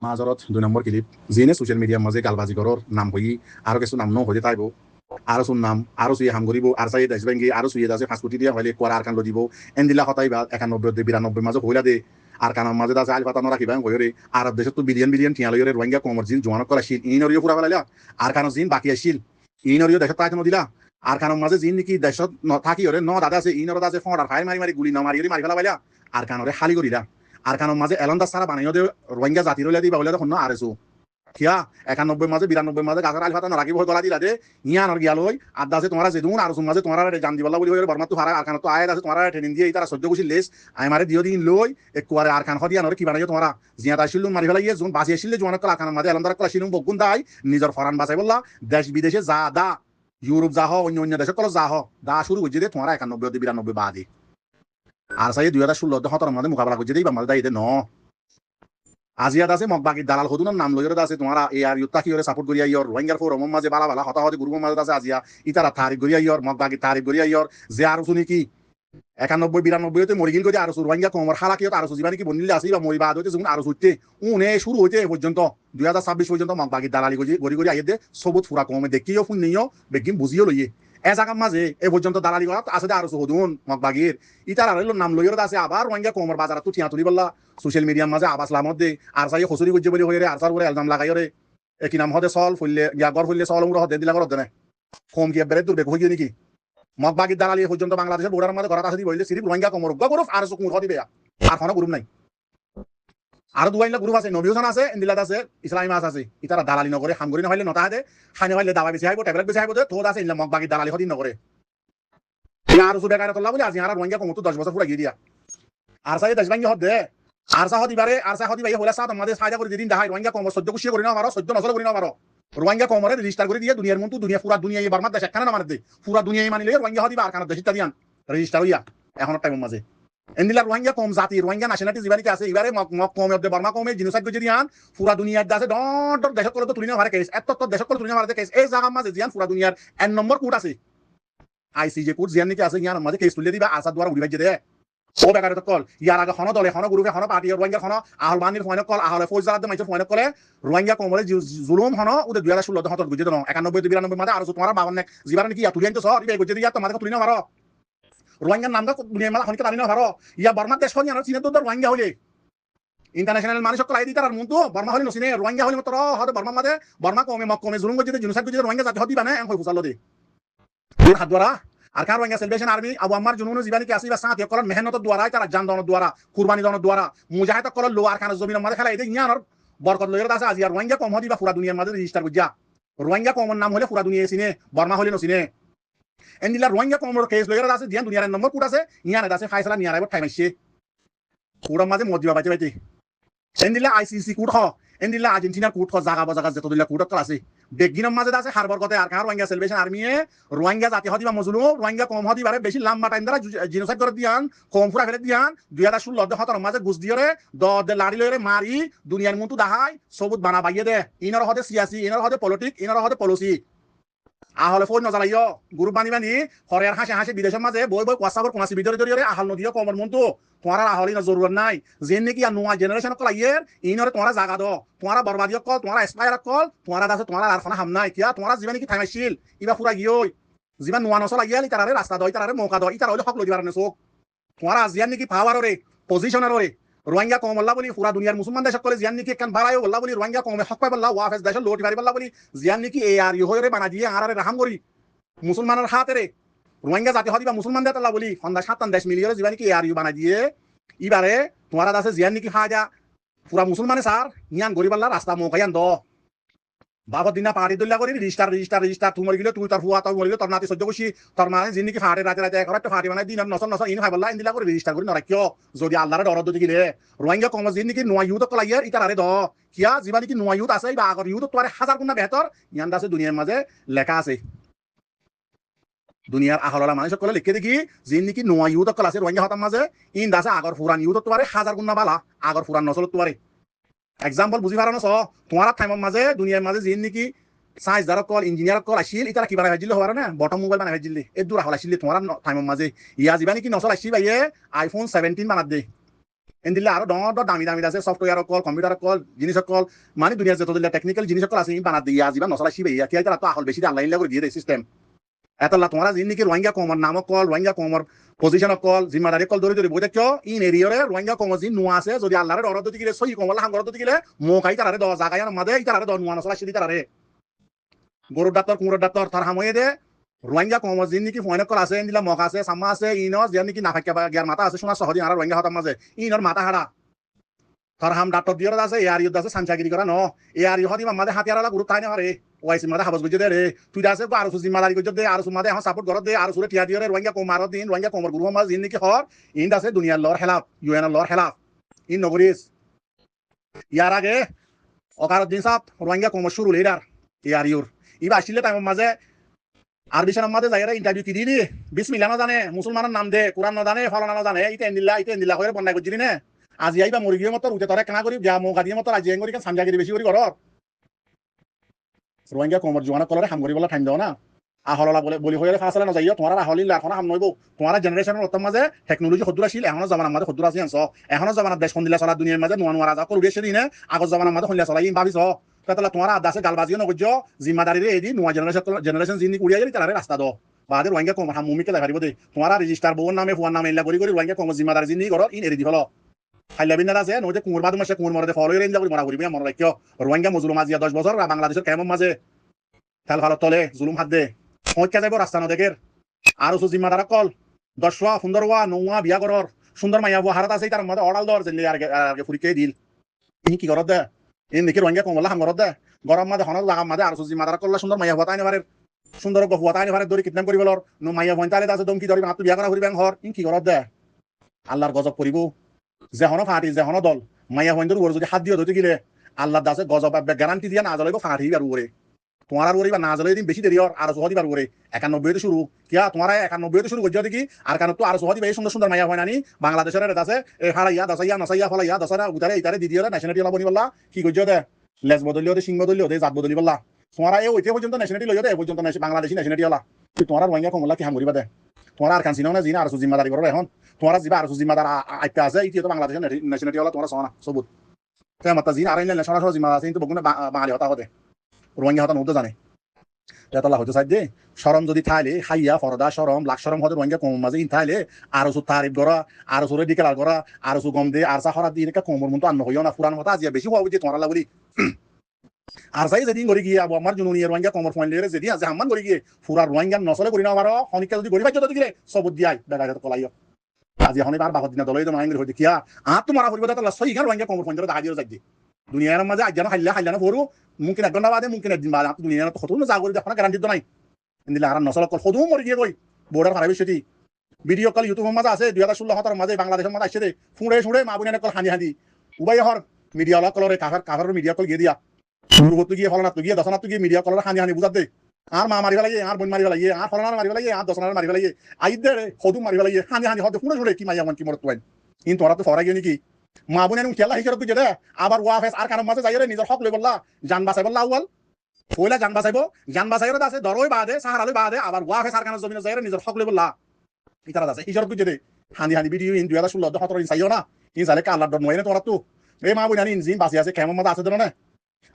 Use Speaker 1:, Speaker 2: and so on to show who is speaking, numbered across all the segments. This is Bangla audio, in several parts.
Speaker 1: মাজৰত 2 নম্বৰ ক্লিপ যিনে ছ'চিয়েল মিডিয়াৰ মাজে গালবাজিকৰৰ নাম হৈ আৰু কিছু নাম ন হৈ তাইব আৰু চোন নাম আৰু চুয়ে হাম কৰিব আৰু চাই দেশ বেংকি আৰু চুয়ে দাসে ফাঁসকুটি দিয়া হলে কোয়ার আরকান দিব এন্দিলা হতাই বা 91 92 মাঝে হইলা দে আর কানার মাঝে দাসে আল পাতানো রাখিবা কইরে আরব দেশত তো বিলিয়ন বিলিয়ন টিয়া লইরে রোহিঙ্গা কমর জিন জোয়ান করা শিল ইনরিও পুরা ফেলাইলা আর কানো জিন বাকি আসিল ইনরিও দেশত তাই দিলা আর কানোর মাঝে জিন নাকি দেশত থাকি ওরে ন দাদা আছে ইনর দাসে ফড়ার ফাই মারি মারি গুলি না মারি মারি ফেলা বাইলা আর কানরে খালি করিলা আর কানোর মাঝে এলন দাস সারা বানাইও দে রোহিঙ্গা জাতি রইলা দিবা বলে দেখুন না আরেসু কিয়া 91 মাঝে 92 মাঝে গাছের আল ফাতা রাখিব গলা দিলা দে ইয়ানর গিয়া লই আদা আছে তোমার যেদুন আর মাঝে তোমার জান দিবলা বলি বর্মা তো হারা আর কান তো আয় আছে তোমার ট্রেনিং দিয়ে তারা সহ্য করছিল লেস আই মারে দিও দিন লই এক কুয়ারে আর কান হদিয়া নরে কি বানাইও তোমার জিয়া তাইছিল মারি ফেলাইয়ে জোন বাসি আসছিল জোয়ান কলা কান মাঝে এলন্দার কলা শিলুম বগুন দাই নিজর ফরান বাঁচাই বললা দেশ বিদেশে যা দা ইউরোপ যা হ অন্য অন্য দেশে কল যা হ দা শুরু করছে দে তোমার 91 92 বাদে আর সাই 2016 17 মাঝে মোকাবেলা করছে দেই বা মাঝে দাই দে ন আজিয়াত আছে মগবাগি দালাল হদুন নাম লইরে আছে তোমার এ আর ইউতা কি সাপোর্ট করিয়া ইয়র রোহিঙ্গার ফোরম মাঝে বালা বালা হতা হতে গ্রুপের মাঝে আছে আজিয়া ইতারা তারিখ করিয়া ইয়র মগবাগি তারিখ করিয়া ইয়র যে আর শুনি কি 91 92 মরি গিল করে আর রোহিঙ্গা কমর হালা কি আর জীবানি কি বনিলে আছে বা মরিবা হইতে যখন আর হইতে উনে শুরু হইতে এ পর্যন্ত 2026 পর্যন্ত মগবাগি দালালি গড়ি গড়ি আইয়ে দে সবুত ফুরা কমে দেখিও শুন নিও বেগিম বুঝিও লইয়ে এ জায়গার মাঝে এ পর্যন্ত দালালি করা আছে আর হদুন মগবাগির ইতার আর নাম লইরে আছে আবার রোহিঙ্গা কমর বাজার তো ঠিয়া তুলি বললা সোশ্যাল মিডিয়ার মাঝে আবাস লামত দে আর চাই খসুরি করছে বলি হয়ে আর চার করে এলজাম লাগাই রে একই নাম হতে চল ফুললে গিয়া গড় ফুললে চল হতে দিলা ঘরত দেনে কম গিয়ে বেড়ে দূর বেক হয়ে নাকি মগবাগির দালালি পর্যন্ত বাংলাদেশের বোর্ডার মাঝে ঘর আছে বললে সিরিপ রোহিঙ্গা কমর গরফ আর চকুর হতে বেয়া আর কোনো গ্রুপ নাই আর দুয়াইলা গ্রুপ আছে নবী হোসেন আছে ইন্দিলাত আছে ইসলামী মাছ আছে ইতারা দালালি নকরে হামগরি নহলে নতা দে খানি হইলে দাবা বেশি আইব ট্যাবলেট বেশি আইব দে তোর আছে ইল্লা মগবাগির দালালি হদি নকরে আর সুবে গায়রা তোলা বলি আজি আর রোহিঙ্গা কমর তো 10 বছর পুরা গিয়ে দিয়া আর চাই দেশ ভাঙ্গি হদ দে আর চাহ দিবারে আর চাহ দিবাই হলে চাহ তোমাদের ফায়দা করে দিন দেখায় রোহিঙ্গা কমর 14 কুশিয়ে করে নাও মারো 14 নসল করে নাও মারো রোহিঙ্গা কমরে রেজিস্টার করে দিয়ে দুনিয়ার মতো দুনিয়া পুরা দুনিয়া এই বারমার দেশ একখানে না মারে দে পুরা দুনিয়ায় মানিলে রোহিঙ্গা হদিবা আর কানা দেশ দিয়ান রেজিস্টার হইয়া এখন টাইমের মাঝে এন্দিলা রোহিঙ্গা কম জাতি রোহিঙ্গা ন্যাশনালিটি জীবানি আছে এবারে কম অফ বার্মা কমে জিনোসাইড করে দিয়ান পুরা দুনিয়ার দাসে ডট দেশত করে তো তুলি না মারে কেস এত দেশত করে তুলি না মারে কেস এই জায়গার মাঝে জিয়ান পুরা দুনিয়ার এন নম্বর কোড আছে আইসিজে কোড জিয়ান নাকি আছে ইয়ার মাঝে কেস তুলে দিবা আসাদ দ্বারা উড়ি ভাইজে দে ও বেকারে তো কল ইয়ার আগে খন দলে খন গ্রুপে খন পার্টি রোহিঙ্গা খন আহল বানির ফয়ন কল আহলে ফৌজদার মাইছে ফয়ন কলে রোহিঙ্গা কমলে জুলুম খন ওদের 2016 হতর গুজে দন 91 92 মাঝে আর তোমার বাবার নে জিবারে কি তুলি আনতো সর ইবে গুজে দিয়া তোমাদের তুলি না মারো রোহিঙ্গার নামটা দুনিয়া মালা খনিকে টানি না মারো ইয়া বর্মার দেশ খনি আর চীনে তো রোহিঙ্গা হইলে ইন্টারন্যাশনাল মানুষ সকল আইদি তার মন তো বর্মা হইলে নসিনে রোহিঙ্গা হইলে মত হতে বর্মা মাঝে বর্মা কমে কমে জুলুম গুজে জিনোসাইড গুজে রোহিঙ্গা জাতি হদি বানে হই ফুসালো দে হাত দ্বারা আর কার রোহিঙ্গা সেলিব্রেশন আর্মি আবু আম্মার জুনুন জীবানি কি আসি বা সাথ কলন মেহনতের দ্বারা তারা জান দানোর দ্বারা কুরবানি দানোর দ্বারা মুজাহিদ কলন লো আর খান জমিনের মাঝে খেলা এই ইয়ানোর বরকত লইরে আছে আজি আর রোহিঙ্গা কম হদি বা পুরা দুনিয়ার মাঝে রেজিস্টার গুজা রোহিঙ্গা কমর নাম হলে পুরা দুনিয়া চিনে বর্মা হলে নচিনে এন্দিলা রোহিঙ্গা কমর কেস লইরে আছে জিয়ান দুনিয়ার নম্বর কোড আছে ইয়ানে আছে ফাইসলা নিয়ার আইব টাইম আইছে পুরা মাঝে মদিবা বাইতে বাইতে এন্দিলা আইসিসি কোড হ এন্দিলা আর্জেন্টিনার কোড হ জায়গা বাজাগা যত দিলা কোড আছে বেগিনের মাঝে আছে হারবার কথা আর কার রোহিঙ্গা সেলিব্রেশন আর্মিয়ে রোহিঙ্গা জাতি হদিবা মজলুম রোহিঙ্গা কম হদিবারে বেশি লম্বা টাইম দ্বারা জিনোসাইড করে দিয়ান কম ফুরা ফেলে দিয়ান 2016 হতর মাঝে গুছ দিয়রে দে লাড়ি লইরে মারি দুনিয়ার মতো দাহাই সবুত বানা বাইয়ে দে ইনর হদে সিয়াসি ইনর হদে পলিটিক ইনর হদে পলিসি আহলে ফোন নজালাইও গ্রুপ বানি বানি হরিয়ার হাসে হাসে বিদেশের মাঝে বই বই কোয়াসাবর কোনাসি ভিতরে ধরে আহল নদীও কমর মন তো তোমার আহলি না জরুরত নাই যেন নাকি নোয়া জেনারেশন কল আইয়ের ইনরে তোমার জাগা দ তোমার বরবাদিও কল তোমার এক্সপায়ার কল তোমার আছে তোমার আর খানা হাম নাই কিয়া তোমার জীবন কি থামাইছিল ইবা পুরা গিয়ই জীবন নোয়া নসল আইয়ালি তারারে রাস্তা দই তারারে মৌকা দই তারা হইলে হক লই দিবার না চোখ তোমার আজিয়ান নাকি পাওয়াররে পজিশনাররে রোহিঙ্গা কম আল্লাহ বলি পুরা দুনিয়ার মুসলমান দেশ সকলে জিয়ান নাকি একখান বাড়ায় আল্লাহ বলি রোহিঙ্গা কমে হক পাই আল্লাহ ওয়াফেজ দেশ লোটি পারি আল্লাহ বলি জিয়ান নাকি এ আর ইউ হইরে বানা দিয়ে আরারে রাহাম করি মুসলমানের হাতে রে রোহিঙ্গা জাতি হদিবা মুসলমান দেশ আল্লাহ বলি ফন্দা 57 মিলিয়ন জিবা নাকি এ আর ইউ বানা দিয়ে ইবারে তোমার আছে জিয়ান নাকি হাজা পুরা মুসলমানে স্যার ইয়ান গরিব আল্লাহ রাস্তা মৌকায়ান দ বাবর দিনা পাহাড়ি দল্লা করি রেজিস্টার তুই মরি গেলে তুই তোর ফুয়া তোর মরি গেলে তোর নাতি সহ্য করছি তোর মানে যিনি কি ফাটে রাতে রাতে একটা ফাটি মানে দিন নসল নসল ইন খাইবল্লা ইন্দিলা করে রেজিস্টার করি নরা কিয় যদি আল্লাহর ডর দিকে গিলে রোহিঙ্গা কম যিনি কি নোয়া ইউথ কলাইয়ার ইতার আরে দ কিয়া যিবা নাকি নোয়া ইউথ আছে বা আগর ইউথ তোর 1000 গুণা বেহতর ইয়ান আছে দুনিয়ার মাঝে লেখা আছে দুনিয়ার আহললা মানুষ সকলে লিখে দেখি যিনি নাকি নোয়া ইউথ কল আছে রোহিঙ্গা হতার মাঝে ইন দাসে আগর ফুরান ইউথ তোয়ারে 1000 গুণা বালা আগর ফুরান নসল তোয়ারে এক্সাম্পল বুঝি পারানো চ তোমার টাইমের মাঝে দুনিয়ার মাঝে যিনি নাকি সাইন্স যারা কল ইঞ্জিনিয়ার কল আসিল ইতারা কি বানাই ভাজিলে হওয়ার না বটম মোবাইল বানাই ভাজিলে এই দূর হল আসিলে তোমার টাইমের মাঝে ইয়া যাবা নাকি নসল আসি বাইয়ে আইফোন 17 বানাত দে দিলে আরো দামি দামি আছে সফটওয়্যার কল কম্পিউটার কল জিনিস কল মানে দুনিয়ার যত দিলে টেকনিক্যাল জিনিস কল আছে বানা দিয়া আজিবা নসলা শিবে ইয়া কি তারা তো আহল বেশি আল্লাহ ইল্লা করে দিয়ে দেয় সিস্টেম এতলা তোমারা জিন নাকি রোহিঙ্গা কমর নামক কল রোহিঙ্গা কমর পজিশন কল জিম্মাদারি কল ধরে ধরে বইতে কিয় ইন এরিয়রে রোহিঙ্গা কমর জিন নোয়া আছে যদি আল্লাহরে ডর দিতে গেলে সই কমলা হাঙ্গর দিতে গেলে মোকাই তারারে দ জাগায় মাদে তারারে দ নোয়া নসলা শিদি তারারে গরুর ডাক্তার কুমড়োর ডাক্তার তার হাময়ে দে রোহিঙ্গা কমর জিন নাকি ফয়ন কল আছে দিলা মক আছে সাম্মা আছে ইনস যে নাকি নাফাক্কা গিয়ার মাথা আছে শোনা সহদি আর রোহিঙ্গা হতার মাঝে ইনর মাথা হাড়া তার হাম ডাক্তার দিয়ে আছে এয়ার ইউদ আছে সানচাগিরি করা ন এয়ার ইউ হদি মাদে হাতিয়ারা গুরু তাই না রে ওয়াইসি মাদে হাবস গুজে দে রে তুই আছে আর সুজি মাদারি গুজে দে আর সুমাদে হাম সাপোর্ট করত দে আর সুরে টিয়া দিয়ে রে রোহিঙ্গা কমার দিন রোহিঙ্গা কমর গুরু মাঝ জিন নাকি হর ইন আছে দুনিয়ার লর খেলাফ ইউএন লর খেলাফ ইন নগরিস ইয়ার আগে অকার দিন সাপ রোহিঙ্গা কমর শুরু লিডার এয়ার ইউর ইবা আসলে টাইম মাঝে আরবি সনাম মাঝে যাই ইন্টারভিউ কি দিলি বিসমিল্লাহ না জানে মুসলমানের নাম দে কোরআন না জানে ফলানা না জানে ইতে এন্দিল্লা হয়ে বন্যা করছিলি না আজি আইবা মুরগির মতো উঠে তরে কেনা করি যা মৌকা দিয়ে মতো আজি করি সামজাগিরি বেশি করি ঘর রোহিঙ্গা কমর জোয়ানা কলরে হাম করি বলে ঠাইম দাও না আহলা বলে বলি হয়ে ফাঁসলে না যাইও তোমার আহলিল্লা এখন হাম নইব তোমার জেনারেশনের উত্তম মাঝে টেকনোলজি সদ্দুর আসিল এখনো জামানার মাঝে সদ্দুর আসি আনছ এখনো জামানার দেশ সন্দিলা চলা দুনিয়ার মাঝে নোয়া নোয়া রাজা করবি সেদিনে আগত জামানার মাঝে সন্দিলা চলাই ভাবিছ তাহলে তোমার আদাসে গালবাজিও নগর্য জিম্মাদারিরে এই নয়া জেনারেশন যিনি উড়িয়া গেলি তারা রাস্তা দাও বাদে রোহিঙ্গা কমর হাম মুমিকে দেখারিব দে তোমার রেজিস্টার বউর নামে ফুয়ার নামে ইল্লা করি রোহিঙ্গা কমর জিম্মাদারি যিনি ঘর ইন এরি দি হলো হাইলাবিন আছে নইতে কুমুর বাদ মাসে কুমুর মরদে ফলো রেঞ্জ যাবি মরা করিবি মনে রাখিও রোহিঙ্গা মজলুম আজিয়া 10 বছর বাংলাদেশের কেমন মাঝে খেল ভালো তলে জুলুম হাত দে হইকা যাইব রাস্তা নদেকের আর উসু জিম্মাদার কল 10 ওয়া 15 ওয়া 9 ওয়া বিয়া করর সুন্দর মাইয়া বউ হারাত আছে তার মধ্যে অর্ডাল দর জেলি আর ফুরিকে দিল ইনি কি করত দে ইন দেখি রোহিঙ্গা কমলা হাম করত দে গরম মাঝে হনক লাগা মাঝে আর উসু জিম্মাদার কল সুন্দর মাইয়া হতাই নেবারে সুন্দর গফুয়া তাই নেবারে দরি কিডন্যাপ করিব লর নো মাইয়া বন্তালে আছে দমকি ধরি মাত্র বিয়া করা করিবেন ঘর ইন কি করত দে আল্লাহর গজব করিব যে হন ফাটি যে হন দল মাইয়া বন্ধুর ওর যদি হাত দিয়ে ধরতে গেলে আল্লাহ দাসে গজব গ্যারান্টি দিয়া না জ্বলাইব ফাটি আর ওরে তোমার আর ওরে বা না জ্বলাই দিন বেশি দেরি আর সহদি বার ওরে 91 শুরু কিয়া তোমার 91 শুরু করছো দেখি আর কারণ তো আর সহদি ভাই সুন্দর সুন্দর মাইয়া হয় নানি বাংলাদেশের আছে এ হারাইয়া দাসাইয়া নসাইয়া ফলাইয়া দসারা উতারে ইতারে দিদিওরা ন্যাশনালিটি লাভ বনি বললা কি করছো দে লেজ বদলিও দে সিং বদলিও দে জাত বদলি বললা তোমার এই ওইতে পর্যন্ত ন্যাশনালিটি লইও দে পর্যন্ত বাংলাদেশি ন্যাশনালিটি হলা তোমার রোহিঙ্গা কমলা কি হাম করিবা দে তোমার আর কানসিনা না জিনা আর জিম্মাদারি করবে এখন তোমার জিবা আর জিম্মাদার আইতে আছে ইতি তো বাংলাদেশের ন্যাশনালিটি হলা তোমার সনা সবুত তে মাতা জিনা আর ইনলে সরাসরি জিম্মাদার আছে কিন্তু বগুনা বাঙালি হতা হতে রোহিঙ্গা হতা নতো জানে তেতলা হয়তো সাইড দে শরম যদি থাইলে হাইয়া ফরদা শরম লাখ শরম হতে রোহিঙ্গা কম মাঝে ইন থাইলে আর সু তারিফ করা আর সুরে ডিকেলার করা আর সু গম দে আর সা হরা দিয়ে কমর মতো আন্ন হইও না পুরান হতা আজিয়া বেশি হওয়া উচিত তোমার লাগলি আর সাই যেদিন গড়ি গিয়ে আমার জুনুনি রোহিঙ্গা কমর ফয়েন্টে যেদিন আছে আমার গড়ি গিয়ে পুরা রোহিঙ্গা নসলে করি না আমার হনিকা যদি গড়ি পাইছো তো দিলে সবুত দিয়াই বেড়া কলাইও আজি এখন আর বাহত দিনা দলাই তো মাইঙ্গি হই দেখিয়া আর তো মারা পড়বে তাহলে সই রোহিঙ্গা কমর ফয়েন্টে দাগিও যাই দি দুনিয়ার মাঝে আজ জানো হাইলা না পড়ু মুমকিন 1 ঘন্টা বাদে মুমকিন একদিন বাদে দুনিয়ার তো কত না জাগরি দেখো না গ্যারান্টি তো নাই ইন্দিলা আর নসল কল সদু মরি গিয়ে কই বর্ডার হারাবি সেটি ভিডিও কল ইউটিউবের মাঝে আছে 2016 হতার মাঝে বাংলাদেশের মাঝে আসছে ফুঁড়ে ফুঁড়ে মা বুনিয়ানে কল হানি হানি উবাই হর মিডিয়া লা কলরে কাভার মিডিয়া কল গিয়ে দিয়া পূর্বত গিয়ে ফলনা তো গিয়ে দশনা তো গিয়ে মিডিয়া কলরে হানি হানি বুঝাত দে আর মা মারি লাগে আর বোন মারি লাগে আর ফলনা মারি লাগে আর দশনা মারি লাগে আইদে সদু মারি লাগে হানি হানি হতে ফুঁড়ে ফুঁড়ে কি মাইয়া মন কি মরত তোয়াই কিন্তু ওরা তো ফরা গিয়ে নাকি মা বোনের খেলা হিসাবে তুই যেটা আবার ওয়াফেস আর কারণ মাঝে যাইরে নিজের হক লই বললা জান বাঁচাই বললা আউয়াল ফইলা জান বাঁচাইরে আছে দরই বাদে সাহারালই বাদে আবার ওয়াফেস আর কারণ জমিনে যাইরে নিজের হক লই বললা ইতারা আছে হিসাবে তুই যেতে হানি হানি ভিডিও ইন 2016 17 ইন চাইও না ইন চাইলে কালার ডর নয় না তোরা তো এই মা বোন ইন জিন বাঁচি আছে কেমন মাঝে আছে না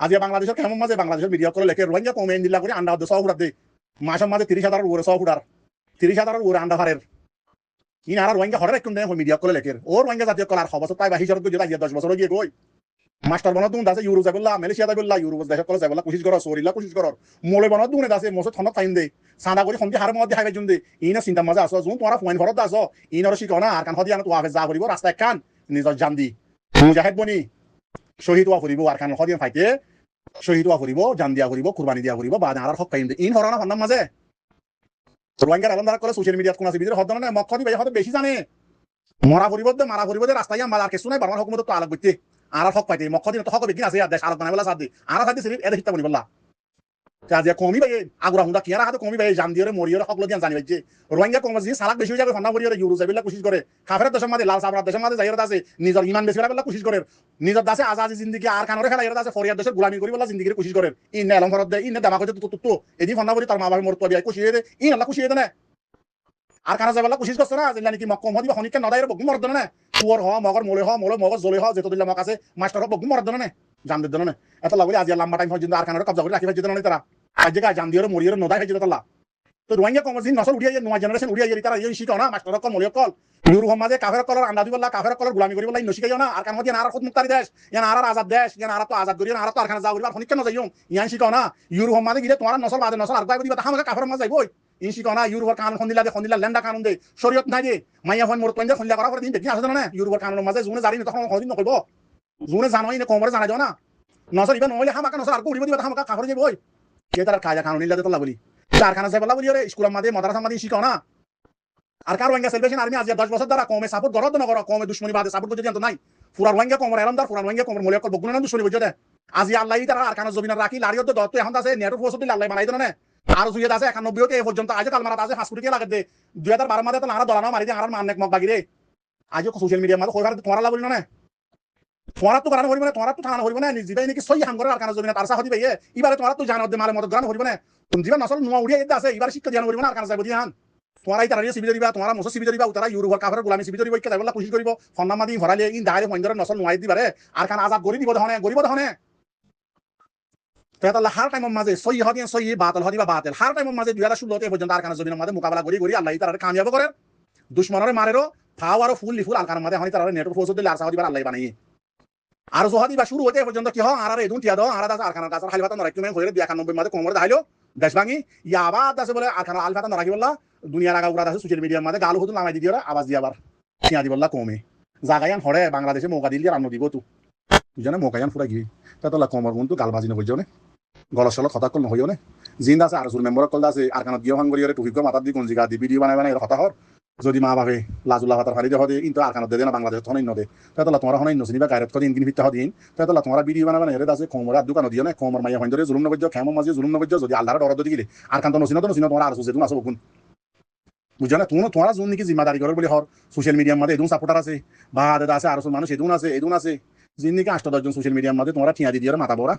Speaker 1: আজি বাংলাদেশের কেমন মাঝে বাংলাদেশের মিডিয়া করে লেখে রোহিঙ্গা কমে দিলা করে আন্ডা 100 ফুটার দে মাসের মাঝে 30,000 উপরে 100 ফুটার 30,000 উপরে আন্ডা ফারের ইন আর রোহিঙ্গা হরে একদম দেয় মিডিয়া করে লেখের ও রোহিঙ্গা জাতীয় কলার খবর তাই বা হিসাব করে যেটা 10 বছর গিয়ে কই মাস্টার বনা দুন দাসে ইউরো যাবলা মালয়েশিয়া যাবলা ইউরো দেশে কলে যাবলা কোশিশ করো সরিলা কোশিশ করো মোলে বনা দুনে দাসে মোসে থন টাইম দে সাদা করে খন্দি হারে মধ্যে হাইবে জুন দে ইনা চিন্তা মাঝে আসো জুন তোমার ফোন ঘরত আসো ইনর শিকনা আর কান হদি আন তো আফে যা করিব রাস্তা কান নিজর জান দি মুজাহিদ বনি শহীদ ওয়া করিব আর কান হদি ফাইতে শহীদ ওয়া করিব জান দিয়া করিব কুরবানি দিয়া করিব বাদ আর হক কাইম দে ইন হরানা ফন্নাম মাঝে রোহিঙ্গা আলম দ্বারা করে সোশ্যাল মিডিয়াত কোন আছে বিদের হদ না মক্কদি ভাই হদ বেশি জানে মরা পরিবর্তে মারা পরিবর্তে রাস্তায় মালার কিছু নাই বারবার হকুমত তো আলাগ করতে আর হক পাইতে মক্কদিন তো হক বেগিন আছে দেশ আলাগ বানাই বলা সাথে আর সাথে সিরিফ এদের হিতা বলি বললা কাজে কমি ভাই আগুরা হুন্দা কিয়ারা হাতে কমি ভাই জান দিয়ে মরিয়রে হক লদিয়ান জানি ভাইছে রোহিঙ্গা কম আছে সালাক বেশি হয়ে যাবে ফান্না করিয়রে ইউরো যাইবেলা কোশিশ করে কাফের দেশের মাঝে লাল সাবরার দেশের মাঝে যাইরা আছে নিজের ইমান বেশি করাবেলা কোশিশ করে নিজের দাসে আজাদি জিন্দেগি আর কানরে খেলা এরা আছে ফরিয়াদ দেশের গোলামি করি বলা জিন্দেগির কোশিশ করে ইন এলম ফরদ দে ইন দামা করতে তো এদি ফান্না করি তার মা বাবা মরতো বিয়াই কোশিয়ে দে ইন আল্লাহ কোশিয়ে দে না আর কানা যাবেলা কোশিশ করছে না যেলা নাকি মক্কম হদিবা হনিকে নদাইরে বগু মরদ না তুয়ার হ মগর মোলে হ মোলে মগর জলে হ যেত দিলা মক আছে মাস্টার বগু মরদ না জান দিদ না এত লাগলি আজি লম্বা টাইম পর্যন্ত আর কানারে কবজা করে রাখি ফেজিদ না তারা আজ জায়গা জান দিয়র মরিয়র নদাই ফেজিদ তালা তো রোহিঙ্গা কমজিন নসল উড়িয়া নয়া জেনারেশন উড়িয়া তারা এই শিখাও না মাস্টার কল মোলে কল ইউর সমাজে কাফের কলর আন্দাজি বল্লা কাফের কলর গুলামি করি বল্লা নশিকাইও না আর কান মধ্যে আর খুদ মুক্তারি দেশ ইয়ান আর আজাদ দেশ ইয়ান আর তো আজাদ করি আর তো আর খানা যাও আর হনিকে ন যাইও ইয়ান শিখাও না ইউর সমাজে গিয়ে তোমার নসল বাদে নসল আর গাইব দিবা তাহামকে কাফের মাঝ যাইবই ইন শিখাও না ইউরোপের কানুন খন্দিলা লেন্ডা কানুন দে শরীয়ত নাই দে মাইয়া হন মোর পঞ্জা খন্দিলা করা করে দিন দেখি আসে না ইউরোপের কানুনের মাঝে জুনে জানি না তখন হদিন নকইব জুনে জানোই না কমরে জানা যাও না নসল ইবা নহলে হামাকা নসল আর উড়িব দিবা তাহামকা কাফের যাইবই কে তার কায়দা কানুন ইল্লা দেতলা বলি আর খানা যাইবলা বলি রে স্কুলের মাঝে মাদ্রাসা মাঝে শিখাও না আর কার রোহিঙ্গা সেলিব্রেশন আর্মি আজ 10 বছর দ্বারা কমে সাপোর্ট করদ না করো কমে দুশ্মনী বাদে সাপোর্ট করতে জানতো নাই পুরা রোহিঙ্গা কমর এলমদার পুরা রোহিঙ্গা কমর মলে কল বগুনা দুশ্মনী বুঝতে আজি আল্লাহ তারা আর কানা জমিনা রাখি লারিয়ত দত্ত এখন আছে নেটওয়ার্ক ফোর্স দিলে আল্লাহ বানাই দেন না আর সুইয়ে আছে 91 তে এই পর্যন্ত আজ কাল মারা আছে 5 কোটি লাগে দে 2012 মাঝে তো লারা দলানো মারি দে আর মাননেক মক বাগি রে আজ সোশ্যাল মিডিয়া মাঝে কইবার তোমারা লা বলি না তোমারা তো গান হইব না তোমারা তো থানা হইব না জিবাই নাকি সই হাম করে আর কানা জমিনা তার সাহদি ভাইয়ে এবারে তোমারা তো জানো দে মালে মত গান হইব না তুমি জিবা নসল নোয়া উড়িয়া ইদা আছে এবারে শিক্ষা ধ্যান হইব না আর কানা যাইব দিহান তোমারা তারা সিবি দিবা তোমারা মুসো সিবি দিবা তারা ইউরোপের কাফের গোলামি সিবি দিবা কে যাইবলা কোশিশ করিব ফন্নামা দি ভরালে ইন দাইরে মইন্দর নসল নোয়াই দিবারে আর কানা আজাদ গরি দিব দহনে গরিব দহনে তেতাল্লা হার টাইমের মাঝে সই হদিয়া সই বাতিল হদিবা বাতিল হার টাইমের মাঝে 2016 তে পর্যন্ত আর কানা জমিনের মাঝে মোকাবেলা করি আল্লাহ তারা কামিয়াব করে দুশমনরে মারেরো ফাও আর ফুল লিফুল আর কানার মাঝে হনি তারা নেটওয়ার্ক ফোর্স দিলে আর সাউদিবার আল্লাহ বানাই আর জহাদিবা শুরু হতে পর্যন্ত কি হয় আর এদুন টিয়া দাও আর দাস আর কানার কাছে হালবাতা নরাকি মেন হইরে 91 মাঝে কোমরে দাইলো দেশ ভাঙি ইয়া আবাদ আছে বলে আর কানার আলফাতা নরাকি বললা দুনিয়ার আগা উড়া আছে সোশ্যাল মিডিয়ার মাঝে গাল হতুন নামাই দিদিওরা আওয়াজ দি আবার টিয়া দি বললা কমে জাগায়ান হরে বাংলাদেশে মৌকা দিলি আর আন্ন দিব তো বুঝানে মৌকায়ান ফুরা গিয়ে তাতলা কমর গুণ তো গালবাজি নবইজো নে গলসল কথা কল নহইও নে জিন্দা আছে আর সুর মেম্বার কল আছে আর কানাত গিয়ে ভাঙ্গরিয়রে টুফিক মাতার দি কোন জিগা দি ভিডিও বানাই বানাই কথা হর যদি মা বাপে লাজুল্লাহ হাতার ফারি দেহ কিন্তু আর কানত দে না বাংলাদেশ হনাই নদে তাতলা তোমার হনাই নসিনি বা গায়রত কদিন ইনকিন ভিত্তা হদিন তাতলা তোমার ভিডিও বানাই বানাই হেরে আছে কোমর আর দোকান দিও না কোমর মাইয়া হইন্দরে জুলুম নবজ্জ খেমো মাঝে জুলুম নবজ্জ যদি আল্লাহর ডর দদি গিলে আর কান্ত নসিনা তোমার আর সুজে তুমি আসো বকুন বুঝছো না তুমি তোমার জুন নাকি জিম্মাদারি করে বলি হর সোশ্যাল মিডিয়ার মধ্যে এদুন সাপোর্টার আছে বা দাদা আছে আর মানুষ এদুন আছে জিন নাকি 8-10 জন সোশ্যাল মিডিয়ার মধ্যে তোমরা ঠিয়া দি দিয়ে মাথা বড়া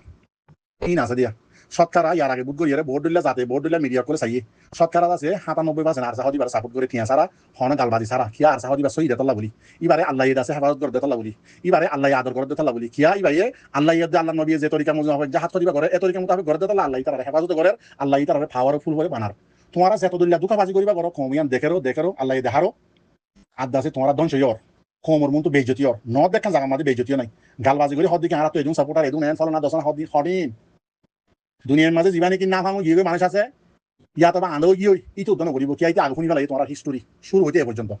Speaker 1: এই না আছে দিয়া সৎকারা ইয়ার আগে বুট করিয়ারে ভোট দিলে যাতে ভোট দিলে মিডিয়া করে চাইয়ে সৎকারা আছে 97% আর সাহদিবার সাপোর্ট করে ঠিয়া সারা হনে গালবাজি সারা কিয়া আর সাহদিবার সই দেতলা বলি এবারে আল্লাহ আছে হেফাজত করে দেতলা বলি এবারে আল্লাহ আদর করে দেতলা বলি কিয়া ইবাইয়ে আল্লাহ আল্লাহ নবী যে তরিকা মোতাবেক জাহাজ করিবা করে এ তরিকা মোতাবেক করে দেতলা আল্লাহ তারা হেফাজত করে আল্লাহ তারা পাওয়ারফুল করে বানার তোমারা সেতদুল্লাহ দুঃখাবাজি করিবা করো কমিয়ান দেখেরো আল্লাহ দেখারো আদা আছে তোমারা ধ্বংস ইয়র কোমর মন তো বেইজ্জতি ওর ন দেখেন জায়গা মাঝে বেইজ্জতিও নাই গালবাজি করে হদিকে আর তো এদুন সাপোর্টার এদুন এন ফলনা দশনা হদিন দুনিয়ার মাঝে জীবানে কি না ভাঙো গিয়ে মানুষ আছে ইয়া তবে আলো গিয়ে ইটো উদ্যান করিব কি আইতে আগুন ফেলাই তোমার হিস্টোরি শুরু হইতে এ পর্যন্ত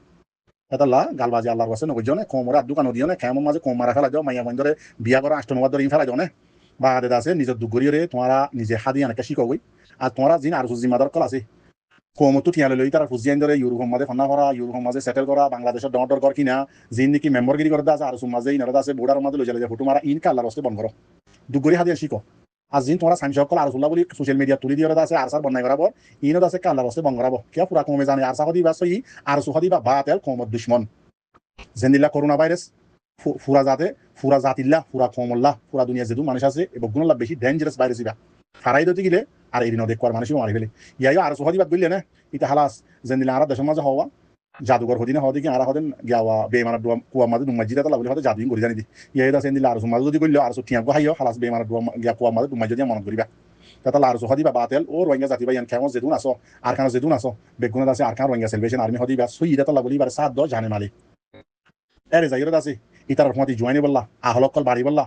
Speaker 1: এতাল্লা গালবাজি আল্লাহর কাছে নবজ্জ নে কোমর আর দোকান দিও না খেমর মাঝে কোম মারা ফেলা যাও মাইয়া বন্ধরে বিয়া করা 8-9 ধরে ফেলা যাও না বা দাদা আছে নিজের দুগরিয়রে তোমারা নিজে হাদি অনেক শিখো গই আর তোমরা জিন আর জিম্মাদার কল আছে কোমতো ঠিয়ালে লই তারা ফুজিয়ান ধরে ইউরোপ মাঝে ফন্না করা ইউরোপ মাঝে সেটেল করা বাংলাদেশের ডর কর কিনা জিন নাকি মেম্বরগিরি করে আছে আর মাঝে ইনারা আছে বোর্ডার মাঝে লই যায় ফটো মারা ইনকা আল্লাহর কাছে বন্ধ করো দুগরি হাদিয়া শিখো আর জিন তোমরা সাইন্স সকল আর বলি সোশ্যাল মিডিয়া তুলি দিয়ে আছে আর সার বন্যাই করাবো ইনত আছে কাল্লার আছে বন্ধ করাবো কিয়া পুরা কমে জানে আর সাহদি বা সই আর সুহাদি বা বাতেল কমত দুশ্মন জেন্দিল্লা করোনা ভাইরাস ফুরা জাতিল্লা ফুরা কমল্লা ফুরা দুনিয়া যেদু মানুষ আছে এবং গুণল্লা বেশি ডেঞ্জারাস ভাইরাস ইবা ফারাই দিতে গেলে আর এই নদী কোয়ার মানুষও মারি ফেলে ইয়াই আর সুহাদি বাদ বললে না ইতা হালাস জেন্দিল্লা আর দেশের মাঝে হওয়া জাদুঘর হদিনে হদি কি আর হদিন গিয়াওয়া বেমার কুয়া মাঝে দুমাজি তালা বলে হতে জাদুই করে জানি দি ইয়াই আছে এন্দিলা আর মাঝে যদি করলে আর ঠিয়া হাইও হালাস বেমার গিয়া কুয়া মাঝে দুমাজি দিয়ে মন করিবা তাহলে আর হদিবা বাতেল ও রোহিঙ্গা জাতি ভাই খেমো যেদুন আসো আর খানো যেদুন আসো বেগুনত আছে আর খান রোহিঙ্গা সেলিব্রেশন আর্মি হদিবা সই তালা বলি এবার 7-10 জানে মালিক এরে যাইরত আছে ইতার রহমতি জয়েনি বললা আহলকল বাড়ি বললা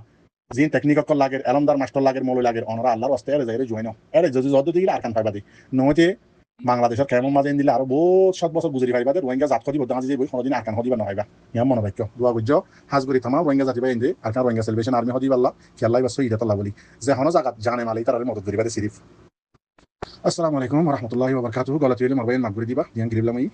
Speaker 1: জিন টেকনিক কল লাগে এলমদার মাস্টার লাগে মৌল লাগে অনরা আল্লাহর রাস্তায় এরে যাইরে জয়েন এরে যদি যত দিলে আর খান পাইবাদি নহতে বাংলাদেশের কেমন মাঝে দিলে আরো বহুত 7 বছর গুজরি পাইবা রোহিঙ্গা জাত করি বদাঙ্গা যে বই কোনদিন আরকান হদিবা নহইবা ইয়া মনে বাক্য দোয়া গুজ্জ হাজগুরি থামা রোহিঙ্গা জাতি বাই ইন্দে আরকান রোহিঙ্গা সেলিব্রেশন আর্মি হদিবাল্লাহ কি আল্লাহ বাসো ইদাত আল্লাহ বলি যে হন জাগাত জানে মালাই তার মদত করিবা সিরিফ আসসালামু আলাইকুম ওয়া রাহমাতুল্লাহি ওয়া বারাকাতুহু গলাতি মারবাইন মাগরি দিবা ইয়ান গরিবলামাই